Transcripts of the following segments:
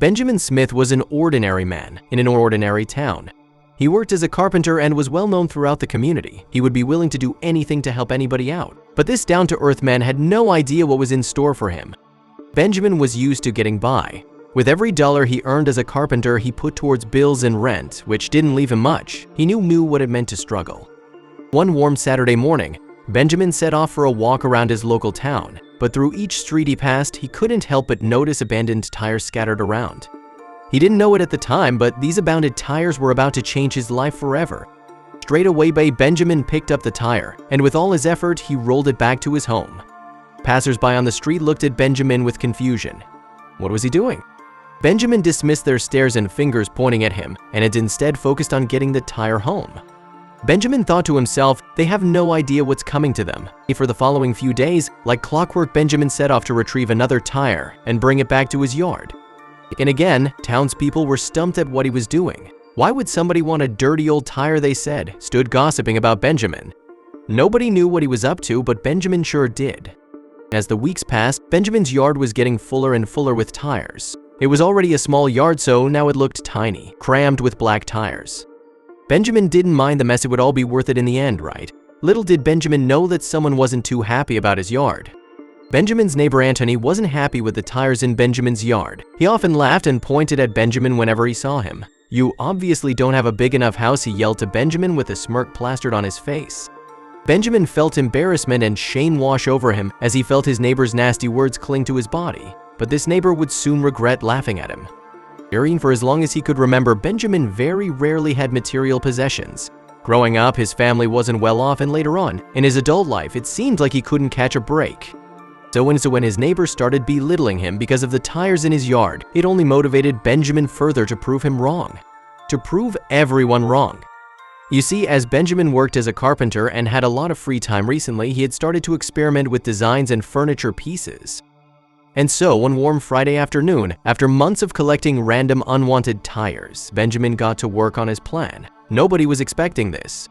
Benjamin Smith was an ordinary man in an ordinary town. He worked as a carpenter and was well known throughout the community. He would be willing to do anything to help anybody out. But this down-to-earth man had no idea what was in store for him. Benjamin was used to getting by. With every dollar he earned as a carpenter, he put towards bills and rent, which didn't leave him much. He knew what it meant to struggle. One warm Saturday morning, Benjamin set off for a walk around his local town, but through each street he passed, he couldn't help but notice abandoned tires scattered around. He didn't know it at the time, but these abandoned tires were about to change his life forever. Straight away, Benjamin picked up the tire, and with all his effort, he rolled it back to his home. Passers-by on the street looked at Benjamin with confusion. What was he doing? Benjamin dismissed their stares and fingers pointing at him, and had instead focused on getting the tire home. Benjamin thought to himself, they have no idea what's coming to them. For the following few days, like clockwork, Benjamin set off to retrieve another tire and bring it back to his yard. And again, townspeople were stumped at what he was doing. Why would somebody want a dirty old tire, they said, stood gossiping about Benjamin. Nobody knew what he was up to, but Benjamin sure did. As the weeks passed, Benjamin's yard was getting fuller and fuller with tires. It was already a small yard, so now it looked tiny, crammed with black tires. Benjamin didn't mind the mess, it would all be worth it in the end, right? Little did Benjamin know that someone wasn't too happy about his yard. Benjamin's neighbor Anthony wasn't happy with the tires in Benjamin's yard. He often laughed and pointed at Benjamin whenever he saw him. "You obviously don't have a big enough house," he yelled to Benjamin with a smirk plastered on his face. Benjamin felt embarrassment and shame wash over him as he felt his neighbor's nasty words cling to his body. But this neighbor would soon regret laughing at him. For as long as he could remember, Benjamin very rarely had material possessions. Growing up, his family wasn't well off, and later on, in his adult life, it seemed like he couldn't catch a break. So when his neighbors started belittling him because of the tires in his yard, it only motivated Benjamin further to prove him wrong. To prove everyone wrong. You see, as Benjamin worked as a carpenter and had a lot of free time recently, he had started to experiment with designs and furniture pieces. And so, one warm Friday afternoon, after months of collecting random unwanted tires, Benjamin got to work on his plan. Nobody was expecting this.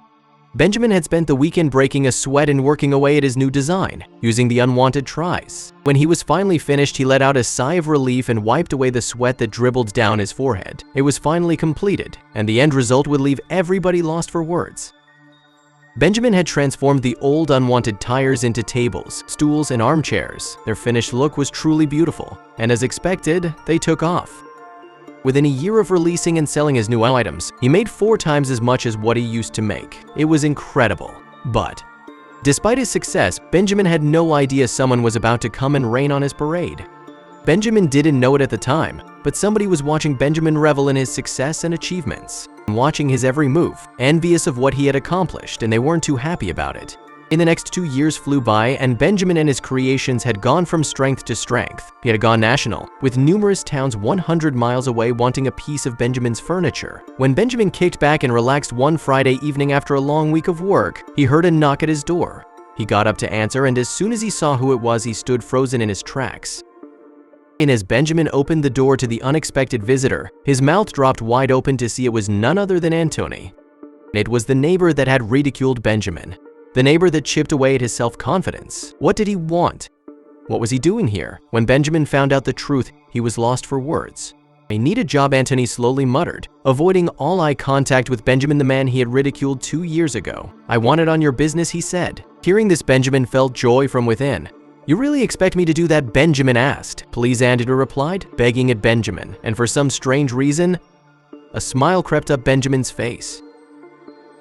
Benjamin had spent the weekend breaking a sweat and working away at his new design, using the unwanted tries. When he was finally finished, he let out a sigh of relief and wiped away the sweat that dribbled down his forehead. It was finally completed, and the end result would leave everybody lost for words. Benjamin had transformed the old unwanted tires into tables, stools, and armchairs. Their finished look was truly beautiful, and as expected, they took off. Within a year of releasing and selling his new items, he made 4 times as much as what he used to make. It was incredible. But despite his success, Benjamin had no idea someone was about to come and rain on his parade. Benjamin didn't know it at the time, but somebody was watching Benjamin revel in his success and achievements, watching his every move, envious of what he had accomplished, and they weren't too happy about it. In the next 2 years flew by, and Benjamin and his creations had gone from strength to strength. He had gone national, with numerous towns 100 miles away wanting a piece of Benjamin's furniture. When Benjamin kicked back and relaxed one Friday evening after a long week of work, he heard a knock at his door. He got up to answer, and as soon as he saw who it was, he stood frozen in his tracks. And as Benjamin opened the door to the unexpected visitor, his mouth dropped wide open to see it was none other than Anthony. It was the neighbor that had ridiculed Benjamin. The neighbor that chipped away at his self-confidence. What did he want? What was he doing here? When Benjamin found out the truth, he was lost for words. "I need a job," Anthony slowly muttered, avoiding all eye contact with Benjamin, the man he had ridiculed 2 years ago. "I want it on your business," he said. Hearing this, Benjamin felt joy from within. "You really expect me to do that?" Benjamin asked. "Please," Anthony replied, begging at Benjamin, and for some strange reason, a smile crept up Benjamin's face.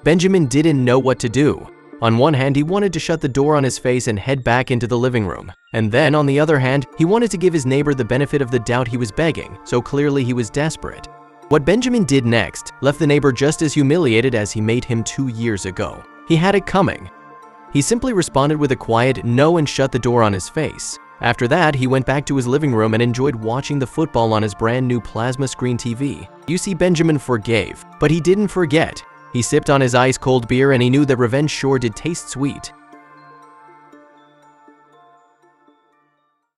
Benjamin didn't know what to do. On one hand, he wanted to shut the door on his face and head back into the living room. And then, on the other hand, he wanted to give his neighbor the benefit of the doubt he was begging, so clearly he was desperate. What Benjamin did next left the neighbor just as humiliated as he made him 2 years ago. He had it coming. He simply responded with a quiet no and shut the door on his face. After that, he went back to his living room and enjoyed watching the football on his brand new plasma screen TV. You see, Benjamin forgave, but he didn't forget. He sipped on his ice-cold beer, and he knew that revenge sure did taste sweet.